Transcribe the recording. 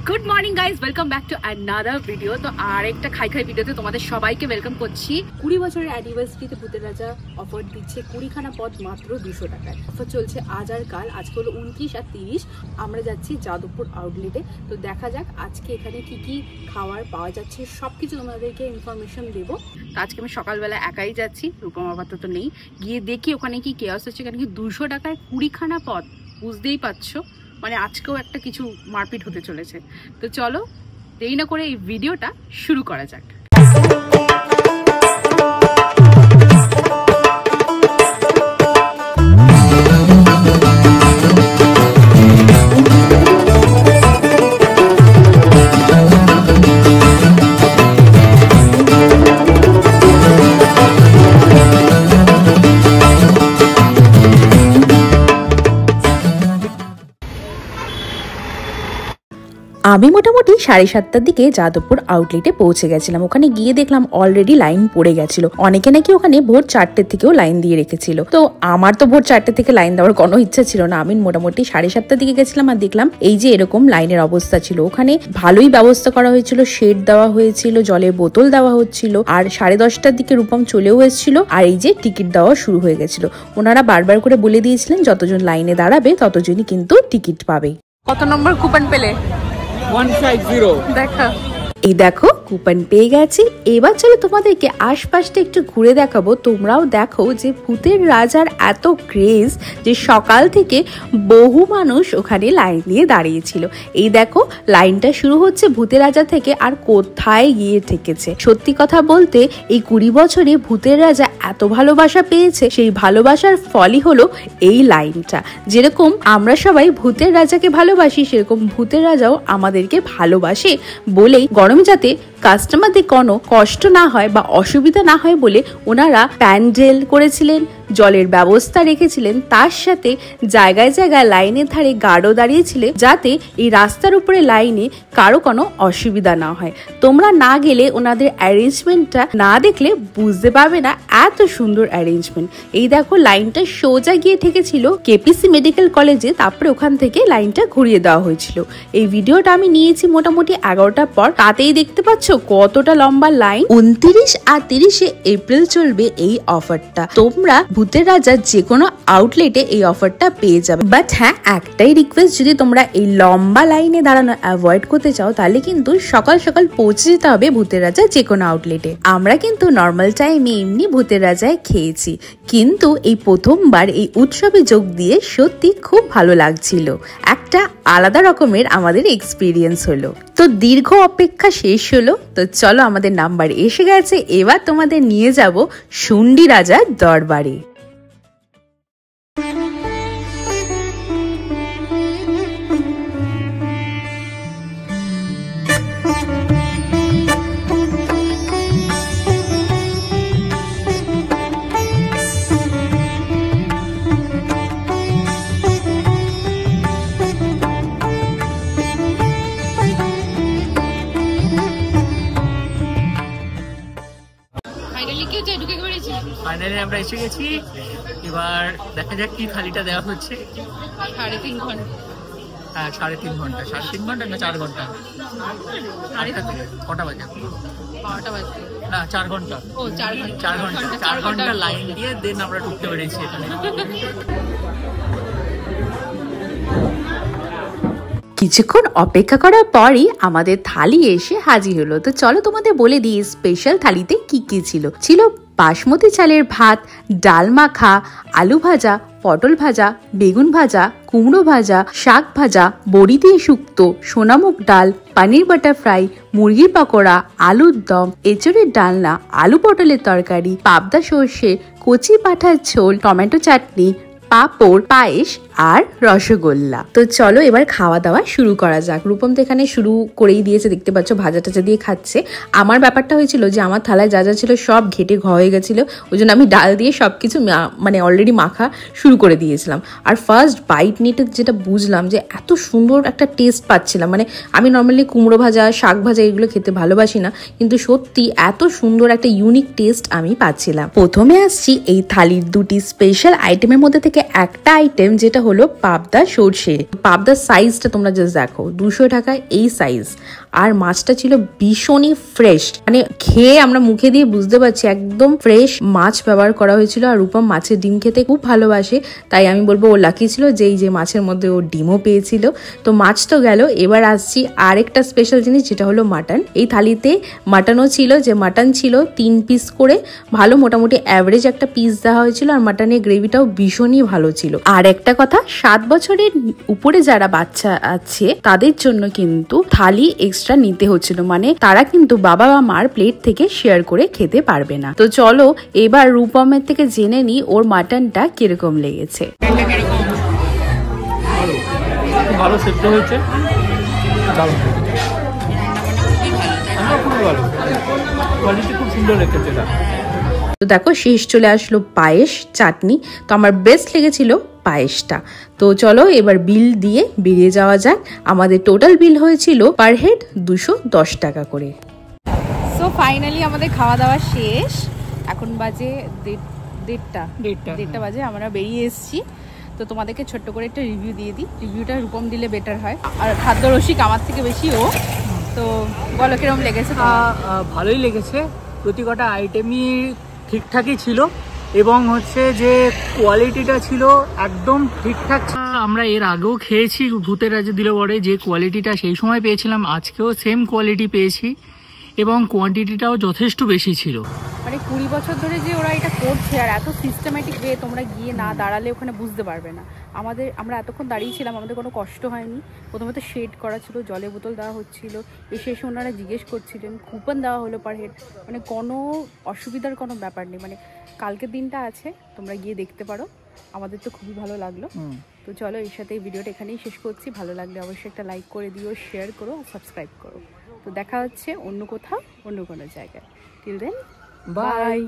Good morning guys, welcome back to another video. তো আর একটা খাই ভিডিওতে তোমাদের সবাইকে ওয়েলকাম করছি। 20 বছরের অ্যানিভার্সারিতে ভূতের রাজা অফার দিচ্ছে 20খানা পদ মাত্র 200 টাকায়। অফার চলছে আজ আর কাল। আজকে হলো 29 আর 30। আমরা যাচ্ছি যাদবপুর আউটলেটে। তো দেখা যাক আজকে এখানে কি কি খাবার পাওয়া যাচ্ছে, সবকিছু তোমাদেরকে ইনফরমেশন দেবো। তো আজকে আমি সকালবেলা একাই যাচ্ছি, রূপম আপাতত নেই। গিয়ে দেখি ওখানে কি কেয়াস হচ্ছে। এখানে কি 200 টাকায় 20খানা পদ, বুঝতেই পারছো, মানে আজকেও একটা কিছু মারপিট হতে চলেছে। তো চলো দেরি না করে এই ভিডিওটা শুরু করা যাক। আমি মোটামুটি 7:30টার দিকে যাদবপুর আউটলেটে পৌঁছে গেছিলাম। ওখানে গিয়ে দেখলাম অলরেডি লাইন পড়ে গেছিল। অনেকে নাকি ওখানে ভোর 4টের থেকেও লাইন দিয়ে রেখেছিল। তো আমার তো ভোর 4টে থেকে লাইন দেওয়ার কোনো ইচ্ছা ছিল না। আমি মোটামুটি 7:30টার দিকে গেছিলাম আর দেখলাম এই যে এরকম লাইনের অবস্থা ছিল। ওখানে ভালোই ব্যবস্থা করা হয়েছিল, শেড দেওয়া হয়েছিল, জলের বোতল দেওয়া হচ্ছিল। আর 10:30টার দিকে রূপম চলেও এসেছিল। আর এই যে টিকিট দেওয়া শুরু হয়ে গেছিল। ওনারা বারবার করে বলে দিয়েছিলেন যতজন লাইনে দাঁড়াবে ততজনই কিন্তু টিকিট পাবে। কত নম্বর কুপন পেলে? 150 দেখা। এই দেখো কুপন পেয়ে গেছি। এবার চলো তোমাদেরকে আশপাশটা একটু ঘুরে দেখাবো। তোমরাও দেখো যে ভূতের রাজার এত ক্রেজ যে সকাল থেকে বহু মানুষ ওখানে লাইন দিয়ে দাঁড়িয়েছিল। এই দেখো লাইনটা শুরু হচ্ছে ভূতের রাজা থেকে আর কোথায় গিয়ে ঠেকেছে। সত্যি কথা বলতে এই 20 বছরে ভূতের রাজা এত ভালোবাসা পেয়েছে, সেই ভালোবাসার ফলই হলো এই লাইনটা। যেরকম আমরা সবাই ভূতের রাজাকে ভালোবাসি, সেরকম ভূতের রাজাও আমাদেরকে ভালোবাসে বলেই গরমে যাতে কাস্টমারদের কোনো কষ্ট না হয় বা অসুবিধা না হয় বলে ওনারা প্যান্ডেল করেছিলেন, জলের ব্যবস্থা রেখেছিলেন, তার সাথে জায়গায় জায়গায় লাইনের ধারে গার্ডও দাঁড়িয়েছিলেন যাতে এই রাস্তার উপরে লাইনে কারো কোনো অসুবিধা না হয়। তোমরা না গেলে ওনাদের অ্যারেঞ্জমেন্টটা না দেখলে বুঝতে পারবে না এত সুন্দর অ্যারেঞ্জমেন্ট। এই দেখো লাইনটা সোজা গিয়ে ঠেকেছিল কেপিসি মেডিকেল কলেজে, তারপরে ওখান থেকে লাইনটা ঘুরিয়ে দেওয়া হয়েছিল। এই ভিডিওটা আমি নিয়েছি মোটামুটি 11টার পর। তাতেই দেখতে পাচ্ছ কতটা লম্বা লাইন। 29 আর 30শে এপ্রিল চলবে এই অফারটা। তোমরা ভূতের রাজার যে কোনো আউটলেটে এই অফারটা পেয়ে যাবে। বাট হ্যাঁ, একটাই রিকোয়েস্ট, যদি তোমরা এই লম্বা লাইনে দাঁড়ানো অ্যাভয়েড করতে চাও তাহলে কিন্তু সকাল সকাল পৌঁছে যেতে হবে ভূতের রাজার যে কোনো আউটলেটে। আমরা কিন্তু নর্মাল টাইমে এমনি ভূতের রাজায় খেয়েছি, কিন্তু এই প্রথমবার এই উৎসবে যোগ দিয়ে সত্যি খুব ভালো লাগছিল। একটা আলাদা রকমের আমাদের এক্সপিরিয়েন্স হলো। তো দীর্ঘ অপেক্ষা শেষ হলো। তো চলো আমাদের নাম্বার এসে গেছে। এবার তোমাদের নিয়ে যাব শুন্ডি রাজার দরবারে। ফাইনালি আমরা এসে গেছি। এবার দেখা যাক কি থালিটা দেওয়া হচ্ছে। 3.5 ঘন্টা। হ্যাঁ 3.5 ঘন্টা। 3.5 ঘন্টা না 4 ঘন্টা? কটা বাজে? 12টা বাজে না, 4 ঘন্টা। ও 4 ঘন্টা লাইন দিয়ে দেন আমরা ঢুকতে পেরেছি এখানে। কিছুক্ষণ অপেক্ষা করার পরই আমাদের থালি এসে হাজির হলো। তো চলো তোমাদের বলে দিই স্পেশাল থালিতে কি কি ছিল। ছিল বাসমতি চালের ভাত, ডাল মাখা, আলু ভাজা, পটল ভাজা, বেগুন ভাজা, কুমড়ো ভাজা, শাক ভাজা, বড়ি দিয়ে শুক্তো, সোনামুগ ডাল, পানির বাটার ফ্রাই, মুরগির পকোড়া, আলুর দম, এঁচড়ের ডালনা, আলু পটলের তরকারি, পাবদা সর্ষে, কচি পাঁঠার ঝোল, টমেটো চাটনি, পাঁপড়, পায়েস আর রসগোল্লা। তো চলো এবার খাওয়া দাওয়া শুরু করা যাক। রূপম তো এখানে শুরু করেই দিয়েছে, দেখতে পাচ্ছ ভাজা টাজা দিয়ে খাচ্ছে। আমার ব্যাপারটা হয়েছিল যে আমার থালায় যা যা ছিল সব ঘেটে হয়ে গেছিলো, ওই জন্য আমি ডাল দিয়ে সবকিছু মানে অলরেডি মাখা শুরু করে দিয়েছিলাম। আর ফার্স্ট বাইট নিতে যেটা বুঝলাম যে এত সুন্দর একটা টেস্ট পাচ্ছিলাম। মানে আমি নর্মালি কুমড়ো ভাজা, শাক ভাজা এগুলো খেতে ভালোবাসি না, কিন্তু সত্যি এত সুন্দর একটা ইউনিক টেস্ট আমি পাচ্ছিলাম। প্রথমে আসছি এই থালির দুটি স্পেশাল আইটেমের মধ্যে থেকে একটা আইটেম যেটা হলো পাবদা সর্ষে। পাবদার সাইজটা তোমরা জাস্ট দেখো, 200 টাকায় এই সাইজ। আর মাছটা ছিল ভীষণই ফ্রেশ, মানে খেয়ে আমরা মুখে দিয়ে বুঝতে পারছি একদম ফ্রেশ মাছ ব্যবহার করা হয়েছিল। আর রূপম মাছের ডিম খেতে খুব ভালোবাসে, তাই আমি বলবো ও লাকি ছিল যে এই যে মাছের মধ্যে ও ডিমও পেয়েছিল। তো মাছ তো গেল, এবার আসছি আরেকটা স্পেশাল জিনিস, যেটা হলো মাটন। এই থালিতে মাটনও ছিল, যে মাটন ছিল 3 পিস করে, ভালো মোটামুটি অ্যাভারেজ একটা পিস দেওয়া হয়েছিল। আর মাটনের গ্রেভিটাও ভীষণই ভালো ছিল। আর একটা কথা, 7 বছরের উপরে যারা বাচ্চা আছে তাদের জন্য কিন্তু থালি এক্সট্রা নিতে হচ্ছিল, মানে তারা কিন্তু বাবা বা মার প্লেট থেকে শেয়ার করে খেতে পারবে না। তো চলো এবার রূপমের থেকে জেনে নি ওর মাটনটা কিরকম লেগেছে। ভালো সেদ্ধ হয়েছে, দারুণ কোয়ালিটি খুব সুন্দর রেখেছে। তো দেখো শেষ চলে আসলো পায়েস চাটনি। তো আমার বেস্ট লেগেছিল পায়েসটা। তো চলো এবার বিল দিয়ে বেরিয়ে যাওয়া যাক। আমাদের টোটাল বিল হয়েছিল পার হেড 210 টাকা করে। সো ফাইনালি আমাদের খাওয়া দাওয়া শেষ, এখন বাজে দেড়টা বাজে, আমরা বেরিয়ে এসেছি। তো তোমাদেরকে ছোট্ট করে একটা রিভিউ দিয়ে দিই, রিভিউটা রূপম দিলে বেটার হয়, আর খাদ্য রসিক আমার থেকে বেশি ও। তো বলো কিরকম লেগেছে? ভালোই লেগেছে, প্রতি কটা আইটেমই ঠিকঠাকই ছিল এবং হচ্ছে যে কোয়ালিটিটা ছিল একদম ঠিকঠাক। আমরা এর আগেও খেয়েছি ভূতের রাজা দিলে বড়ে, যে কোয়ালিটিটা সেই সময় পেয়েছিলাম আজকেও সেম কোয়ালিটি পেয়েছি এবং কোয়ান্টিটিটাও যথেষ্ট বেশি ছিল। মানে 20 বছর ধরে যে ওরা এটা করছে আর এত সিস্টেম্যাটিক ওয়ে, তোমরা গিয়ে না দাঁড়ালে ওখানে বুঝতে পারবে না। আমরা এতক্ষণ দাঁড়িয়েছিলাম, আমাদের কোনো কষ্ট হয়নি। প্রথমত শেড করা ছিল, জলের বোতল দেওয়া হচ্ছিল, এসে ওনারা জিজ্ঞেস করছিলেন, কুপন দেওয়া হলো পার হেড, মানে কোনো অসুবিধার কোনো ব্যাপার নেই। মানে কালকের দিনটা আছে, তোমরা গিয়ে দেখতে পারো, আমাদের তো খুবই ভালো লাগলো। তো চলো এর সাথে এই ভিডিওটা এখানেই শেষ করছি। ভালো লাগলে অবশ্যই একটা লাইক করে দিও, শেয়ার করো আর সাবস্ক্রাইব করো। তো দেখা হচ্ছে অন্য কোথাও, অন্য কোনো জায়গায়। Till then, by.